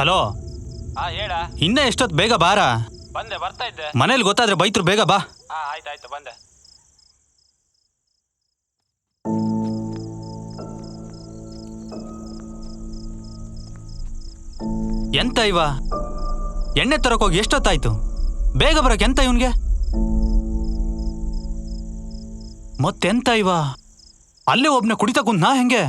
Hello, ಹೇಳ. ಇನ್ನ ಎಷ್ಟೊತ್ತು? ಬೇಗ ಬಾರ. ಬಂದೆ, ಬರ್ತಾ ಇದ್ದೆ. ಮನೇಲಿ ಗೊತ್ತಾದ್ರೆ ಬೈತ್ರು, ಬೇಗ ಬಾ. ಆಯ್ತಾಯ್ತು, ಬಂದೆ. ಎಂತ ಇವ ಎಣ್ಣೆ ತರಕೋಗಿ ಎಷ್ಟೊತ್ತಾಯ್ತು? ಬೇಗ ಬರಕ್ ಎಂತ ಇವನ್ಗೆ? ಮತ್ತೆಂತ ಇವ ಅಲ್ಲೇ ಒಬ್ನೇ ಕುಡಿತ ಕುಂತ್ನಾ ಹೆಂಗೆ?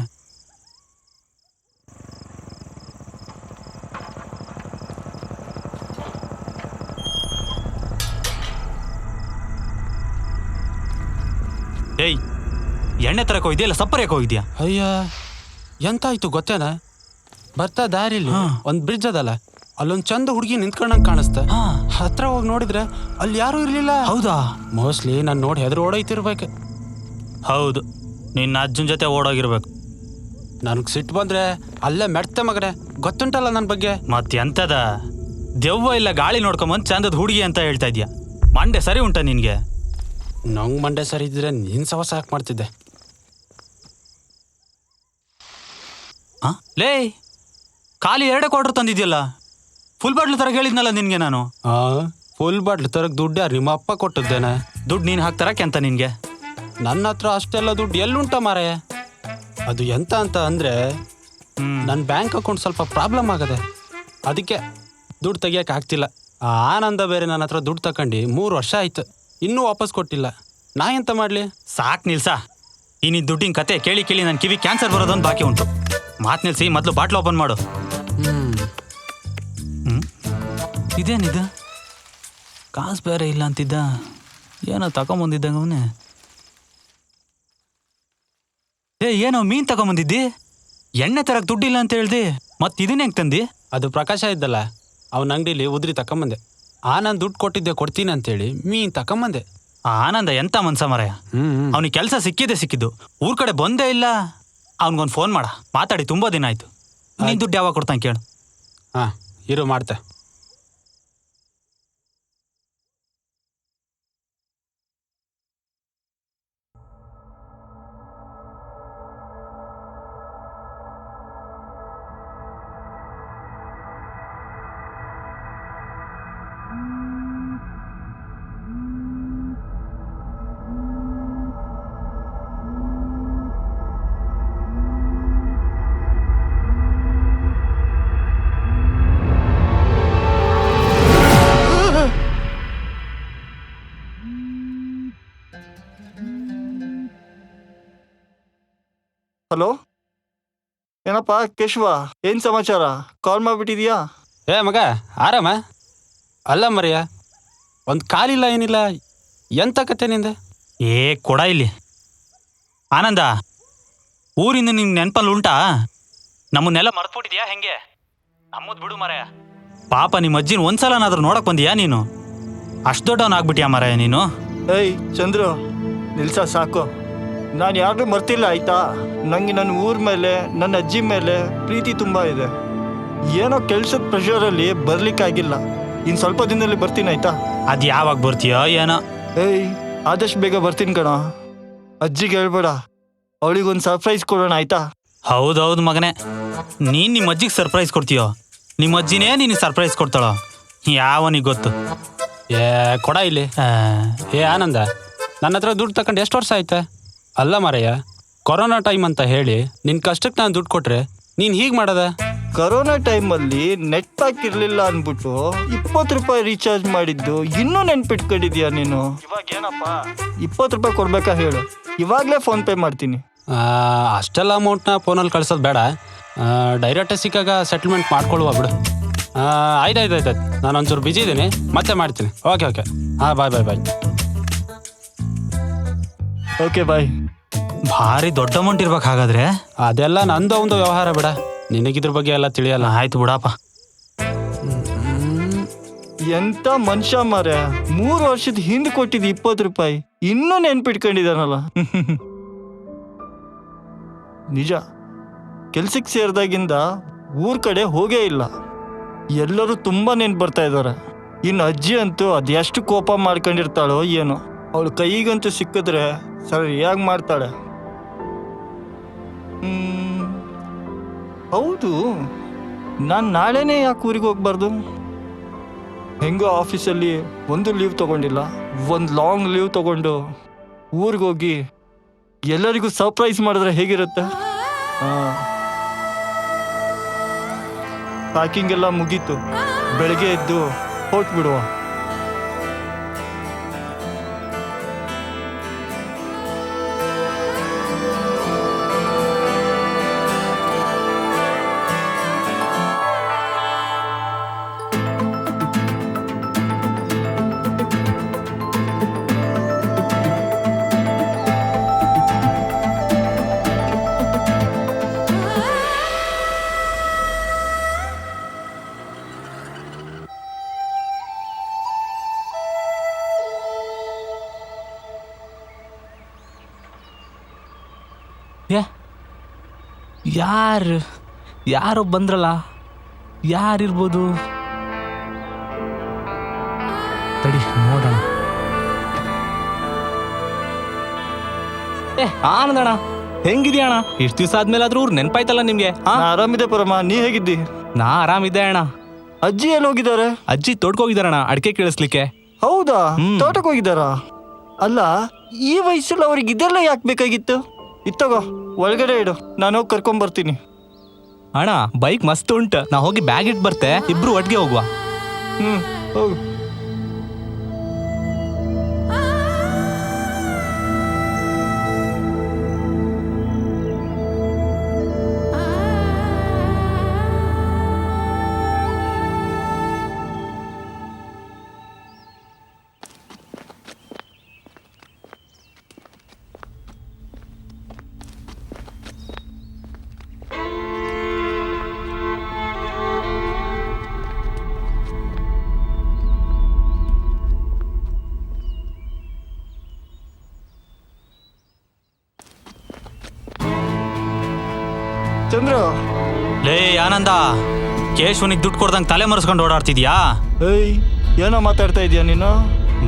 ಏಯ್, ಎಣ್ಣೆ ತರಕ್ ಹೋಗಿದ್ಯಲ್ಲ, ಸಪ್ಪರ್ಯಾಕೆ ಹೋಗಿದ್ಯಾ? ಅಯ್ಯ, ಎಂತ ಆಯ್ತು ಗೊತ್ತೇನ? ಬರ್ತಾ ದಾರಿಲಿ ಒಂದ್ ಬ್ರಿಡ್ಜ್ ಅದಲ್ಲ, ಅಲ್ಲೊಂದ್ ಚಂದ ಹುಡುಗಿ ನಿಂತ್ಕೊಂಡಂಗ್ ಕಾಣಿಸ್ತ. ಹತ್ರ ಹೋಗಿ ನೋಡಿದ್ರೆ ಅಲ್ಲಿ ಯಾರು ಇರ್ಲಿಲ್ಲ. ಹೌದಾ? ಮೋಸ್ಟ್ಲಿ ನಾನ್ ನೋಡಿ ಹೆದ್ರು ಓಡೋಯ್ತಿರ್ಬೇಕು. ಹೌದು, ನಿನ್ನ ಅಜ್ಜನ ಜೊತೆ ಓಡೋಗಿರ್ಬೇಕು. ನನ್ಗ್ ಸಿಟ್ಟು ಬಂದ್ರೆ ಅಲ್ಲೇ ಮೆಡ್ತೆ ಮಗನೆ, ಗೊತ್ತುಂಟಲ್ಲ ನನ್ ಬಗ್ಗೆ. ಮತ್ತೆಂತದ ದೆವ್ವ ಇಲ್ಲ ಗಾಳಿ ನೋಡ್ಕೊಂಬಂದ್ ಚಂದದ ಹುಡುಗಿ ಅಂತ ಹೇಳ್ತಾ ಇದ್ಯಾ? ಮಂಡೆ ಸರಿ ಉಂಟ ನಿನ್ಗೆ? ನಂಗ್ ಮಂಡೆ ಸರಿ ಇದ್ರೆ ನೀನ್ ಸವಸ ಯಾಕೆ ಮಾಡ್ತಿದ್ದೆ? ಲೇ, ಖಾಲಿ 2 ಕ್ವಾರ್ಟರ್ ತಂದಿದ್ಯಲ್ಲ, ಫುಲ್ ಬಾಟ್ಲು ತರಕ್ ಹೇಳಿದ್ನಲ್ಲ ನಿನ್ಗೆ ನಾನು. ಫುಲ್ ಬಾಟ್ಲು ತರಕ್ ದುಡ್ಡು ಯಾರು ನಿಮ್ಮ ಅಪ್ಪ ಕೊಟ್ಟದ್ದೇನೆ? ದುಡ್ಡು ನೀನ್ ಹಾಕ್ತಾರಕ್ಕೆ ಅಂತ ನಿನ್ಗೆ? ನನ್ನ ಹತ್ರ ಅಷ್ಟೆಲ್ಲ ದುಡ್ಡು ಎಲ್ಲುಂಟ ಮಾರೆ. ಅದು ಎಂತ ಅಂತ ಅಂದ್ರೆ ನನ್ನ ಬ್ಯಾಂಕ್ ಅಕೌಂಟ್ ಸ್ವಲ್ಪ ಪ್ರಾಬ್ಲಮ್ ಆಗದೆ, ಅದಕ್ಕೆ ದುಡ್ಡು ತೆಗಿಯಕ್ಕೆ ಆಗ್ತಿಲ್ಲ. ಆ ಆನಂದ ಬೇರೆ ನನ್ನ ಹತ್ರ ದುಡ್ಡು ತಗೊಂಡು 3 ವರ್ಷ ಆಯ್ತು, ಇನ್ನೂ ವಾಪಸ್ ಕೊಟ್ಟಿಲ್ಲ. ನಾ ಎಂತ ಮಾಡ್ಲಿ? ಸಾಕ್ ನಿಲ್ಸ. ಈ ನಿನ್ ದುಡ್ಡಿನ ಕತೆ ಕೇಳಿ ಕೇಳಿ ನನ್ನ ಕಿವಿ ಕ್ಯಾನ್ಸರ್ ಬರೋದೊಂದು ಬಾಕಿ ಉಂಟು. ಮಾತ್ ನಿಲ್ಸಿ, ಮೊದಲು ಬಾಟ್ಲು ಓಪನ್ ಮಾಡು. ಇದೇನಿದು? ಕಾಸು ಬೇರೆ ಇಲ್ಲ ಅಂತಿದ್ದ, ಏನೋ ತಗೊಂಬಂದಿದ್ದಂಗ ಅವನೇ. ಏನೋ ಮೀನ್ ತಗೊಂಬಂದಿದ್ದಿ? ಎಣ್ಣೆ ತರಕ್ ದುಡ್ಡಿಲ್ಲ ಅಂತ ಹೇಳ್ದಿ, ಮತ್ ಇದನ್ನ ಹೆಂಗ್ ತಂದಿ? ಅದು ಪ್ರಕಾಶ ಇದ್ದಲ್ಲ, ಅವನ ಅಂಗಡಿಲಿ ಉದ್ರಿ ತಕೊಂಬಂದೆ. ನಾನು ದುಡ್ಡು ಕೊಟ್ಟಿದ್ದೆ ಕೊಡ್ತೀನಿ ಅಂತೇಳಿ ಮೀನ್ ತಕೊಂಬಂದೆ. ಆನಂದ ಎಂತ ಮನ್ಸ ಮರಯ, ಅವನಿಗೆ ಕೆಲಸ ಸಿಕ್ಕಿದ್ದು. ಊರ್ ಕಡೆ ಬಂದೇ ಇಲ್ಲ. ಅವನಿಗೊಂದು ಫೋನ್ ಮಾಡ, ಮಾತಾಡಿ ತುಂಬಾ ದಿನ ಆಯ್ತು. ನೀನ್ ದುಡ್ಡು ಯಾವಾಗ ಕೊಡ್ತಾನೆ ಕೇಳು. ಇರು ಮಾಡ್ತೆ. ಹಲೋ, ಏನಪ್ಪ ಕೇಶವ, ಏನ್ ಸಮಾಚಾರ? ಕಾಲ್ ಮಾಡ್ಬಿಟ್ಟಿದ್ಯಾ? ಮಗ ಆರಾಮ? ಅಲ್ಲ ಮರಿಯ, ಒಂದು ಕಾಲಿಲ್ಲ ಏನಿಲ್ಲ, ಎಂತ ಕತೆ ನಿಂದ? ಕೊಡ ಇಲ್ಲಿ. ಆನಂದ, ಊರಿಂದ ನಿಂಗೆ ನೆನಪಲ್ಲಿ ಉಂಟಾ? ನಮ್ಮನ್ನೆಲ್ಲ ಮರ್ತ್ಬಿಟ್ಟಿದ್ಯಾ ಹೆಂಗೆ? ನಮ್ಮದ್ ಬಿಡು ಮರಯ. ಪಾಪ ನಿಮ್ಮ ಅಜ್ಜಿನ ಒಂದ್ಸಲನಾದ್ರೂ ನೋಡಕ್ ಬಂದಿಯಾ ನೀನು? ಅಷ್ಟು ದೊಡ್ಡವನ್ ಆಗ್ಬಿಟ್ಯಾ ಮರಯ ನೀನು? ಏಯ್ ಚಂದ್ರು, ನಿಲ್ಸ ಸಾಕು. ನಾನು ಯಾರು ಮರ್ತಿಲ್ಲ ಆಯ್ತಾ? ನಂಗೆ ನನ್ನ ಊರ ಮೇಲೆ, ನನ್ನ ಅಜ್ಜಿ ಮೇಲೆ ಪ್ರೀತಿ ತುಂಬ ಇದೆ. ಏನೋ ಕೆಲ್ಸದ ಪ್ರೆಷರಲ್ಲಿ ಬರ್ಲಿಕ್ಕಾಗಿಲ್ಲ. ಇನ್ನು ಸ್ವಲ್ಪ ದಿನದಲ್ಲಿ ಬರ್ತೀನಿ ಆಯ್ತಾ? ಅದು ಯಾವಾಗ ಬರ್ತೀಯೋ ಏನೋ. ಏಯ್, ಆದಷ್ಟು ಬೇಗ ಬರ್ತೀನಿ ಕಣ. ಅಜ್ಜಿಗೆ ಹೇಳ್ಬೇಡ, ಅವಳಿಗೊಂದು ಸರ್ಪ್ರೈಸ್ ಕೊಡೋಣ ಆಯ್ತಾ? ಹೌದೌದು ಮಗನೇ, ನೀನ್ ನಿಮ್ಮ ಅಜ್ಜಿಗೆ ಸರ್ಪ್ರೈಸ್ ಕೊಡ್ತೀಯೋ, ನಿಮ್ಮ ಅಜ್ಜಿನೇ ನಿನಗೆ ಸರ್ಪ್ರೈಸ್ ಕೊಡ್ತಾಳೋ ಯಾವನಿಗೆ ಗೊತ್ತು? ಕೊಡ ಇಲ್ಲಿ. ಆನಂದ, ನನ್ನ ಹತ್ರ ದುಡ್ಡು ತಗೊಂಡು ಎಷ್ಟು ವರ್ಷ ಆಯ್ತಾ? ಅಲ್ಲ ಮಾರಯ್ಯ, ಕೊರೋನಾ ಟೈಮ್ ಅಂತ ಹೇಳಿ ನಿನ್ ಕಷ್ಟಕ್ಕೆ ನಾನು ದುಡ್ಡು ಕೊಟ್ರೆ ನೀನ್ ಹೀಗೆ ಮಾಡದ? ಕರೋನಾ ಟೈಮಲ್ಲಿ ನೆಟ್ ಪ್ಯಾಕ್ ಇರಲಿಲ್ಲ ಅಂದ್ಬಿಟ್ಟು 20 ರೂಪಾಯಿ ರೀಚಾರ್ಜ್ ಮಾಡಿದ್ದು ಇನ್ನೂ ನೆನ್ಪಿಟ್ಕೊಂಡಿದ್ಯಾ ನೀನು? ಇವಾಗ ಏನಪ್ಪ 20 ರೂಪಾಯಿ ಕೊಡ್ಬೇಕಾ ಹೇಳು? ಇವಾಗಲೇ ಫೋನ್ ಪೇ ಮಾಡ್ತೀನಿ. ಅಷ್ಟೆಲ್ಲ ಅಮೌಂಟ್ನ ಫೋನಲ್ಲಿ ಕಳ್ಸೋದು ಬೇಡ, ಡೈರೆಕ್ಟೇ ಸಿಕ್ಕಾಗ ಸೆಟಲ್ಮೆಂಟ್ ಮಾಡ್ಕೊಳ್ಳುವ ಬಿಡು. ಆಯ್ತಾಯ್ತು, ನಾನು ಒಂಚೂರು ಬಿಜಿ ಇದ್ದೀನಿ, ಮತ್ತೆ ಮಾಡ್ತೀನಿ. Okay bye. Okay bye. ಭಾರಿ ದೊಡ್ಡ ಅಮೌಂಟ್ ಇರ್ಬೇಕು ಹಾಗಾದ್ರೆ. ಅದೆಲ್ಲ ನಂದು ಒಂದು ವ್ಯವಹಾರ ಬಿಡ, ನಿನಗಿದ್ರ ಬಗ್ಗೆ ಎಲ್ಲ ತಿಳಿಯಲ್ಲ. ಆಯ್ತು ಬಿಡಪ್ಪ. ಎಂತ ಮನುಷ್ಯ ಮಾರ್ರೆ, 3 ವರ್ಷದ ಹಿಂದೆ ಕೊಟ್ಟಿದ್ದು 20 ರೂಪಾಯಿ ಇನ್ನೂ ನೆನ್ಪಿಟ್ಕೊಂಡಿದ್ದಾನಲ್ಲ. ನಿಜ, ಕೆಲ್ಸಕ್ಕೆ ಸೇರಿದಾಗಿಂದ ಊರ್ ಕಡೆ ಹೋಗೇ ಇಲ್ಲ. ಎಲ್ಲರೂ ತುಂಬಾ ನೆನ್ಪು ಬರ್ತಾ ಇದ್ದಾರೆ. ಇನ್ನು ಅಜ್ಜಿ ಅಂತೂ ಅದೆಷ್ಟು ಕೋಪ ಮಾಡ್ಕೊಂಡಿರ್ತಾಳೋ ಏನೋ. ಅವಳು ಕೈಗಂತೂ ಸಿಕ್ಕಿದ್ರೆ ಸರಿಯಾಗಿ ಮಾಡ್ತಾಳೆ. ಹೌದು, ನಾನು ನಾಳೆನೇ ಯಾಕೆ ಊರಿಗೆ ಹೋಗ್ಬಾರ್ದು? ಹೆಂಗೋ ಆಫೀಸಲ್ಲಿ ಒಂದು ಲೀವ್ ತಗೊಂಡಿಲ್ಲ, ಒಂದು ಲಾಂಗ್ ಲೀವ್ ತಗೊಂಡು ಊರಿಗೆ ಹೋಗಿ ಎಲ್ಲರಿಗೂ ಸರ್ಪ್ರೈಸ್ ಮಾಡಿದ್ರೆ ಹೇಗಿರುತ್ತೆ? ಪ್ಯಾಕಿಂಗ್ ಎಲ್ಲ ಮುಗೀತು, ಬೆಳಗ್ಗೆ ಎದ್ದು ಹೊರಟ್ಬಿಡುವ. ಯಾರೋ ಬಂದ್ರಲ್ಲ, ಯಾರಿರ್ಬೋದು? ತಡಿ ನೋಡೋಣ. ಆನಂದಣ್ಣ, ಹೆಂಗಿದ್ಯಾ ಅಣ್ಣ? ಇಷ್ಟು ದಿವಸ ಆದ್ಮೇಲಾದ್ರೂ ಊರ್ ನೆನ್ಪಾಯ್ತಲ್ಲ ನಿಮ್ಗೆ? ನಾನು ಆರಾಮಿದೆ ಪರಮ, ನೀ ಹೇಗಿದ್ದಿ? ನಾ ಆರಾಮಿದ್ದೆ ಅಣ್ಣ. ಅಜ್ಜಿ ಎಲ್ಲಿ ಹೋಗಿದ್ದಾರೆ? ಅಜ್ಜಿ ತೋಟಕ್ಕೋಗಿದಾರಣ್ಣ, ಅಡಿಕೆ ಕೀಳಿಸ್ಲಿಕ್ಕೆ. ಹೌದಾ? ತೋಟಕ್ಕೆ ಹೋಗಿದ್ದಾರಾ? ಅಲ್ಲ, ಈ ವಯಸ್ಸಲ್ಲಿ ಅವ್ರಿಗೆ ಇದೆಲ್ಲ ಯಾಕೆ ಬೇಕಾಗಿತ್ತು? ಇತ್ತಗೋ, ಒಳಗಡೆ ಇಡು, ನಾನು ಹೋಗಿ ಕರ್ಕೊಂಬರ್ತೀನಿ. ಅಣ್ಣ, ಬೈಕ್ ಮಸ್ತ್ ಉಂಟು, ನಾ ಹೋಗಿ ಬ್ಯಾಗ್ ಇಟ್ಟು ಬರ್ತೆ, ಇಬ್ರು ಒಟ್ಟಿಗೆ ಹೋಗುವ. ಹೋಗು. ಚಂದ್ರ, ಲೇ ಆನಂದ, ಕೇಶವನಿಗೆ ದುಡ್ಡು ಕೊಡ್ದಂಗೆ ತಲೆ ಮರೆಸ್ಕೊಂಡು ಓಡಾಡ್ತಿದ್ಯಾ? ಏಯ್, ಏನೋ ಮಾತಾಡ್ತಾ ಇದೀಯ ನೀನು?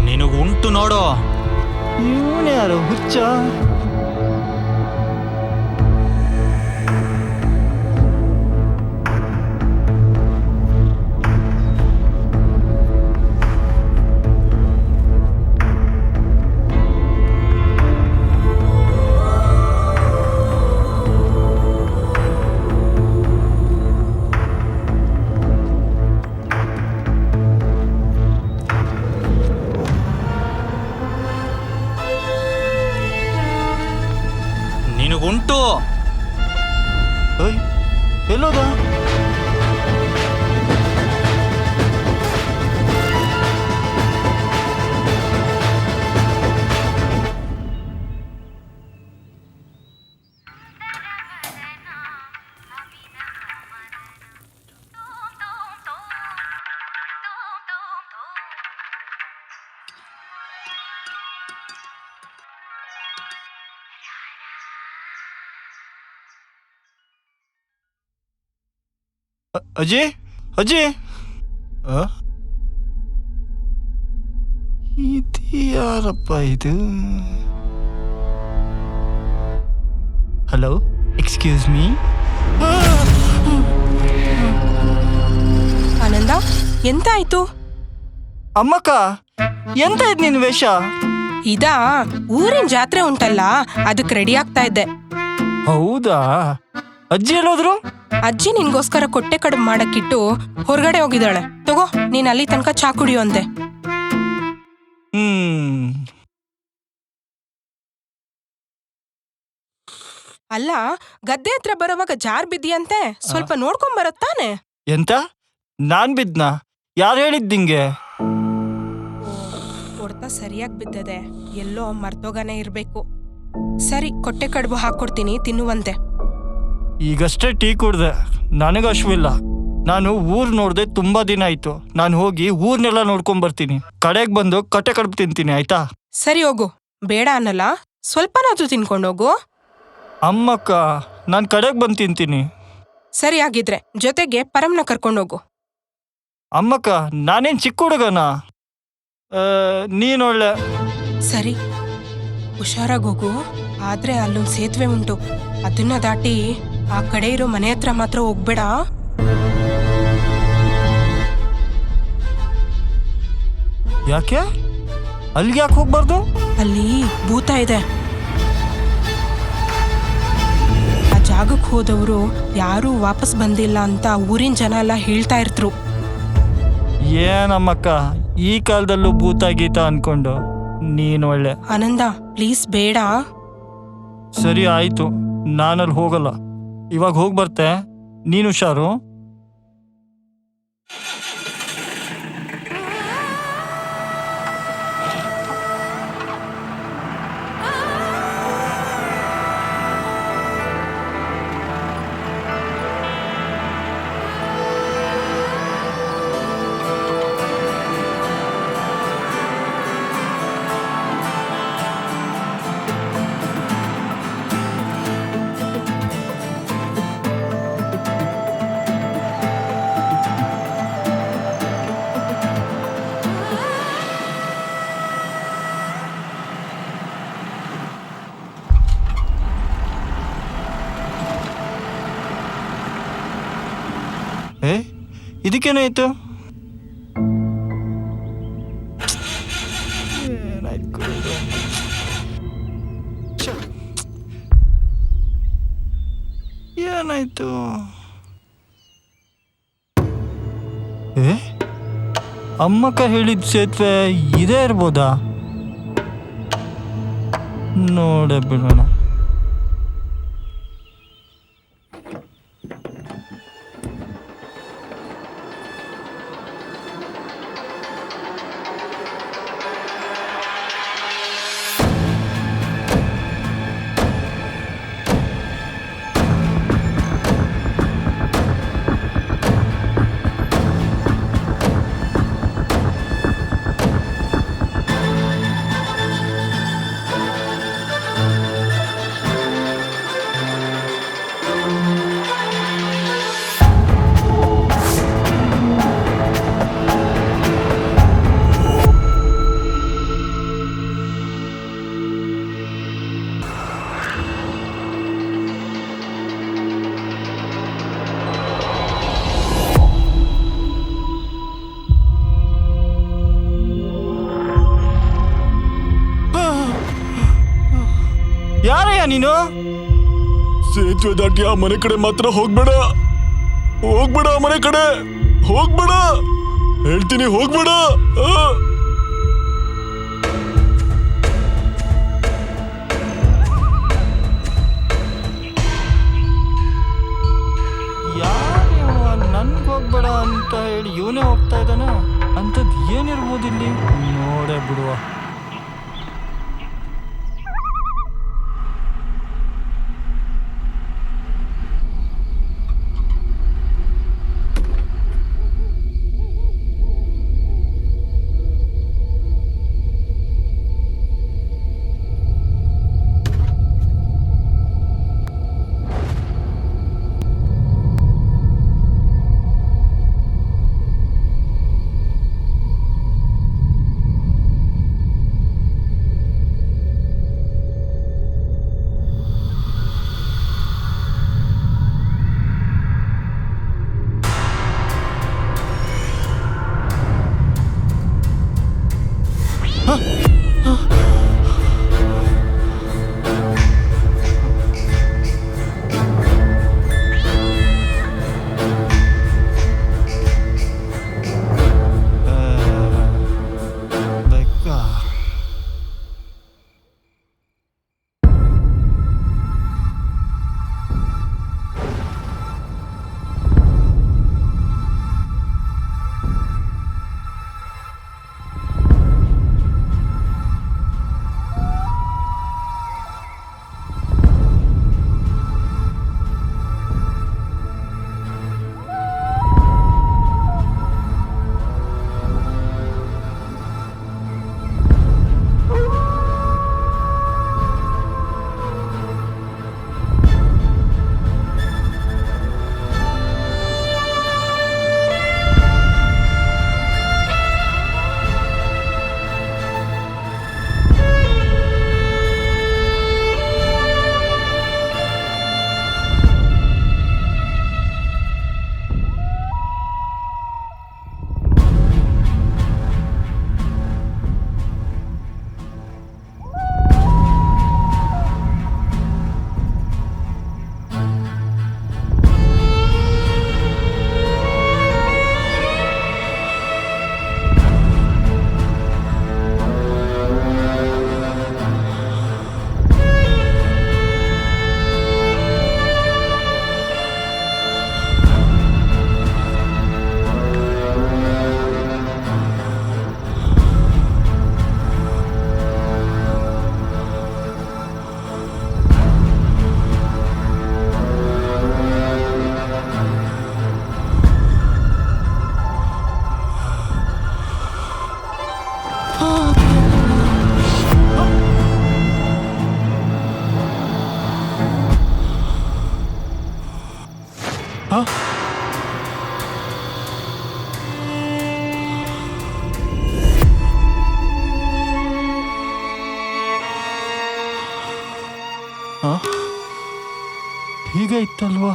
ನಿನಗೆ ಉಂಟು ನೋಡು. ಇವನು ಯಾರು, ಹುಚ್ಚ? ನಿನಗುಂಟು. ಏಯ್, ಎಲ್ಲೋದ? ಅಜ್ಜಿ, ಅಜ್ಜಿ, ಇದು ಯಾರಪ್ಪ ಇದು? Hello, excuse me. ಆನಂದ, ಎಂತ ಆಯ್ತು? ಅಮ್ಮಕ್ಕ, ಎಂತ ಇದ್ ನಿನ್ ವೇಷ? ಇದಾ, ಊರಿನ ಜಾತ್ರೆ ಉಂಟಲ್ಲ, ಅದಕ್ಕೆ ರೆಡಿ ಆಗ್ತಾ ಇದ್ದೆ. ಹೌದಾ? ಅಜ್ಜಿ ಎಲ್ಲೋದ್ರು? ಅಜ್ಜಿ ನಿನ್ಗೋಸ್ಕರ ಕೊಟ್ಟೆ ಕಡುಬು ಮಾಡಕ್ಕಿಟ್ಟು ಹೊರಗಡೆ ಹೋಗಿದ್ದಾಳೆ. ತಗೋ, ನೀನ್ ಅಲ್ಲಿ ತನಕ ಚಾ ಕುಡಿಯುವಂತೆ. ಅಲ್ಲ, ಗದ್ದೆ ಹತ್ರ ಬರೋವಾಗ ಜಾರ್ ಬಿದ್ದಿಯಂತೆ, ಸ್ವಲ್ಪ ನೋಡ್ಕೊಂಡ್ ಬರತ್ತಾನೆ. ಎಂತ? ನಾನ್ ಬಿದ್ನಾ? ಯಾರು ಹೇಳಿದ್ದಿಂಗೆ? ಹೊಡ್ತ ಸರಿಯಾಗಿ ಬಿದ್ದದೆ, ಎಲ್ಲೋ ಮರ್ತೋಗಾನೆ ಇರ್ಬೇಕು. ಸರಿ, ಕೊಟ್ಟೆ ಕಡುಬು ಹಾಕೊಡ್ತೀನಿ, ತಿನ್ನುವಂತೆ. ಈಗಷ್ಟೇ ಟೀ ಕುಡ್ದೆ, ನನಗೆ ಹಶ್ವಿಲ್ಲ. ನಾನು ಊರ್ ನೋಡ್ದೆ ತುಂಬಾ ದಿನ ಆಯ್ತು. ನಾನು ಹೋಗಿ ಊರ್ನೆಲ್ಲ ನೋಡ್ಕೊಂಡ್ ಬರ್ತೀನಿ. ಕಡೆಗೆ ಬಂದು ಕಟ್ಟೆ ಕಡುಬು ತಿಂತೀನಿ, ಆಯ್ತಾ? ಸರಿ ಹೋಗು, ಬೇಡ ಅನ್ನಲ್ಲ, ಸ್ವಲ್ಪನಾದ್ರೂ ತಿನ್ಕೊಂಡೋಗು. ಅಮ್ಮಕ್ಕ, ನಾನು ಕಡೆಗೆ ಬಂದು ತಿಂತೀನಿ. ಸರಿ, ಆಗಿದ್ರೆ ಜೊತೆಗೆ ಪರಮ್ನ ಕರ್ಕೊಂಡೋಗು. ಅಮ್ಮಕ್ಕ, ನಾನೇನ್ ಚಿಕ್ಕ ಹುಡುಗನ? ನೀನೊಳ್ಳೆ. ಸರಿ, ಹುಷಾರಾಗೋಗು. ಆದ್ರೆ ಅಲ್ಲೊಂದು ಸೇತುವೆ ಉಂಟು, ಅದನ್ನ ದಾಟಿ ಆ ಕಡೆ ಇರೋ ಮನೆ ಹತ್ರ ಮಾತ್ರ ಹೋಗ್ಬೇಡ. ಯಾಕೆ ಅಲ್ಲಿಗೆ ಯಾಕೆ ಹೋಗ್ಬಾರ್ದು? ಅಲ್ಲಿ ಭೂತ ಇದೆ. ಆ ಜಾಗಕ್ಕೆ ಹೋದವರು ಯಾರೂ ವಾಪಸ್ ಬಂದಿಲ್ಲ ಅಂತ ಊರಿನ ಜನ ಎಲ್ಲ ಹೇಳ್ತಾ ಇರ್ತರು. ಏನಮ್ಮಕ್ಕ ಈ ಕಾಲದಲ್ಲೂ ಭೂತ ಗೀತ ಅನ್ಕೊಂಡು ನೀನು ಒಳ್ಳೆ. ಆನಂದ ಪ್ಲೀಸ್ ಬೇಡ. ಸರಿ ಆಯ್ತು, ನಾನಲ್ಲಿ ಹೋಗಲ್ಲ. ಇವಾಗ ಹೋಗಿ ಬರ್ತೆ, ನೀನು ಹುಷಾರು. ಇದಕ್ಕೇನಾಯ್ತು? ಏನಾಯ್ತು? ಅಮ್ಮಕ್ಕ ಹೇಳಿದ ಸೇತುವೆ ಇದೇ ಇರ್ಬೋದಾ? ನೋಡೇ ಬಿಡೋಣ. ಯಾರಯ್ಯ ನೀನು? ಸೇತುವೆ ದಾಟಿ ಆ ಮನೆ ಕಡೆ ಮಾತ್ರ ಹೋಗ್ಬೇಡ, ಹೋಗ್ಬೇಡ, ಆ ಮನೆ ಕಡೆ ಹೋಗ್ಬೇಡ, ಹೇಳ್ತೀನಿ ಹೋಗ್ಬೇಡ. ಯಾರು ನನ್ಗೆ ಹೋಗ್ಬೇಡ ಅಂತ ಹೇಳಿ ಇವನೇ ಹೋಗ್ತಾ ಇದ್ದಾನ? ಅಂಥದ್ದು ಏನಿರ್ಬೋದು ಇಲ್ಲಿ? ನೋಡೇ ಬಿಡುವ. ಹೀಗ ಇತ್ತಲ್ವಾ?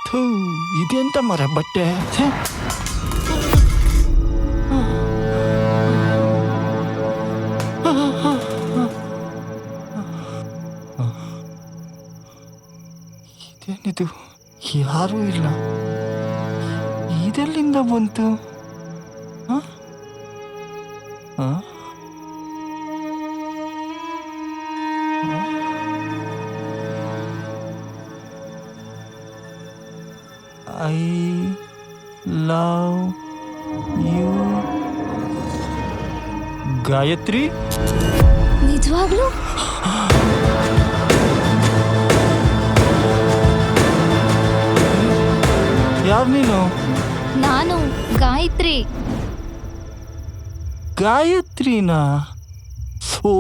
ಥೂ, ಇದೆಂತ ಮರ ಬಟ್ಟೆ? ಛೆ! ಇದೇನಿದು? ಯಾರೂ ಇಲ್ಲ. ಇದೆಲ್ಲಿಂದ ಬಂತು? ಹ? ಹ? I love you Gayatri. ನಿಜವಾಗ್ಲೂ? ಯಾರು ನೀನು? ನಾನು ಗಾಯತ್ರಿ. ಗಾಯತ್ರಿನಾ? ಓ,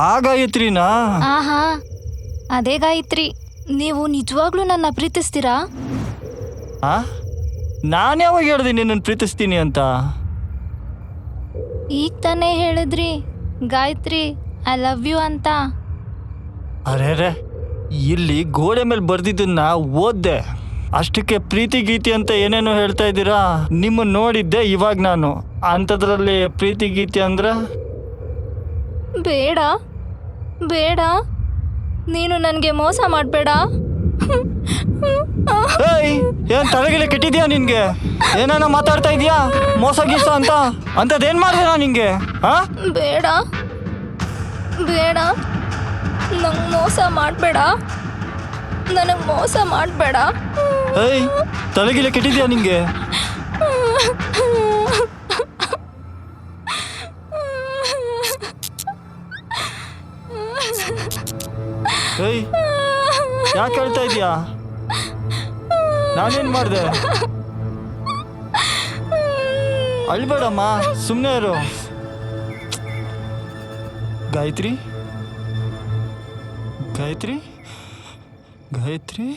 ಆ ಗಾಯತ್ರಿನಾ? ಆಹಾ, ಅದೇ ಗಾಯತ್ರಿ. ನೀವು ನಿಜವಾಗ್ಲೂ ನನ್ನ ಪ್ರೀತಿಸ್ತೀರಾ? ಆ? ನಾನು ಯಾವಾಗ ಹೇಳ್ದೆ ನಿನ್ನನ್ನು ಪ್ರೀತಿಸ್ತೀನಿ ಅಂತ? ಈಗ ತಾನೇ ಹೇಳಿದ್ರಿ ಗಾಯತ್ರಿ ಐ ಲವ್ ಯು ಅಂತ. ಅರೆ, ಇಲ್ಲಿ ಗೋಡೆ ಮೇಲೆ ಬರ್ದಿದ್ದನ್ನ ಓದ್ದೆ. ಅಷ್ಟಕ್ಕೆ ಪ್ರೀತಿ ಗೀತಿ ಅಂತ ಏನೇನೋ ಹೇಳ್ತಾ ಇದ್ದೀರಾ. ನಿಮ್ಮನ್ನು ನೋಡಿದ್ದೆ ಇವಾಗ ನಾನು. ಅಂಥದ್ರಲ್ಲಿ ಪ್ರೀತಿ ಗೀತಿ ಅಂದ್ರೆ? ಬೇಡ ಬೇಡ, ನೀನು ನನಗೆ ಮೋಸ ಮಾಡಬೇಡ. ಏಯ್, ಏನ್ ತಲೆಗಿಲೆ ಕೆಟ್ಟಿದ್ಯಾ ನಿನ್ಗೆ? ಏನೇನೋ ಮಾತಾಡ್ತಾ ಇದೀಯಾ ಮೋಸ ಗೀಸ ಅಂತ. ಅಂಥದ್ದೇನು ಮಾಡಿದೆ ನಾನು ನಿಂಗೆ? ಹಾ? ಬೇಡ ಬೇಡ, ನಂಗೆ ಮೋಸ ಮಾಡಬೇಡ, ನನಗೆ ಮೋಸ ಮಾಡಬೇಡ. ಏಯ್, ತಲೆಗಿಲೆ ಕೆಟ್ಟಿದ್ಯಾ ನಿಂಗೆ? ಏಯ್, ಯಾಕೆ ಹೇಳ್ತಾ ಇದೀಯಾ? ನಾನೇನು ಮಾಡಿದೆ? ಅಳ್ಬೇಡಮ್ಮ, ಸುಮ್ಮನೆ ಇರು. ಗಾಯತ್ರಿ ಗಾಯತ್ರಿ ಗಾಯತ್ರಿ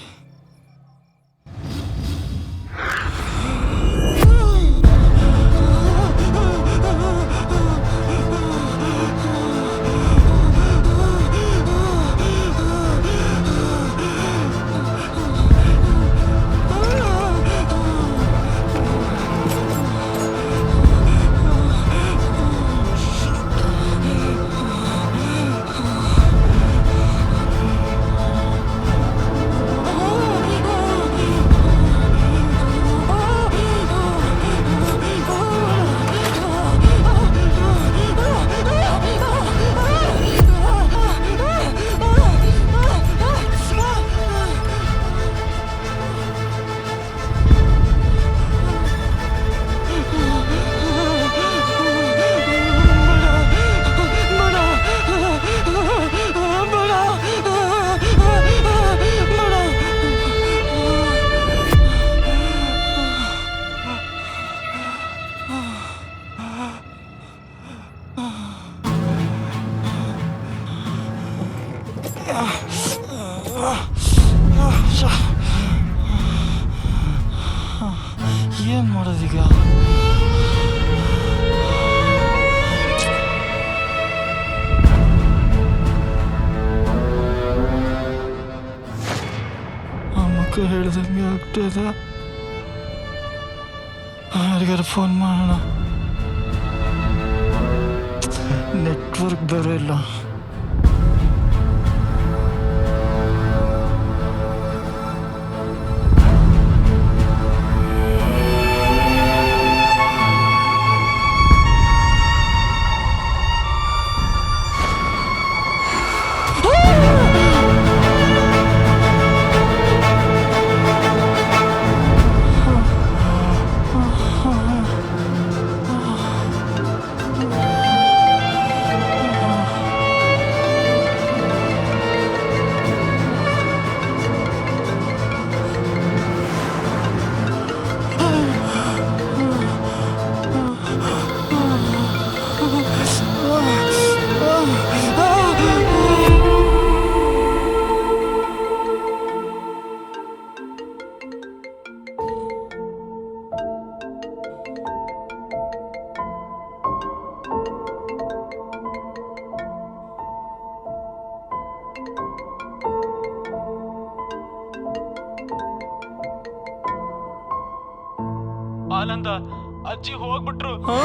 ಏನು ಮಾಡೋದೀಗ? ಆ ಮಕ್ಕಳು ಹೇಳ್ದಂಗೆ ಆಗ್ತದ. ಯಾರಿಗಾರು ಫೋನ್ ಮಾಡೋಣ. ನೆಟ್ವರ್ಕ್ ಬೇರೆ ಇಲ್ಲ. ಆನಂದ ಅಜ್ಜಿ ಹೋಗ್ಬಿಟ್ರು. ಹಾ?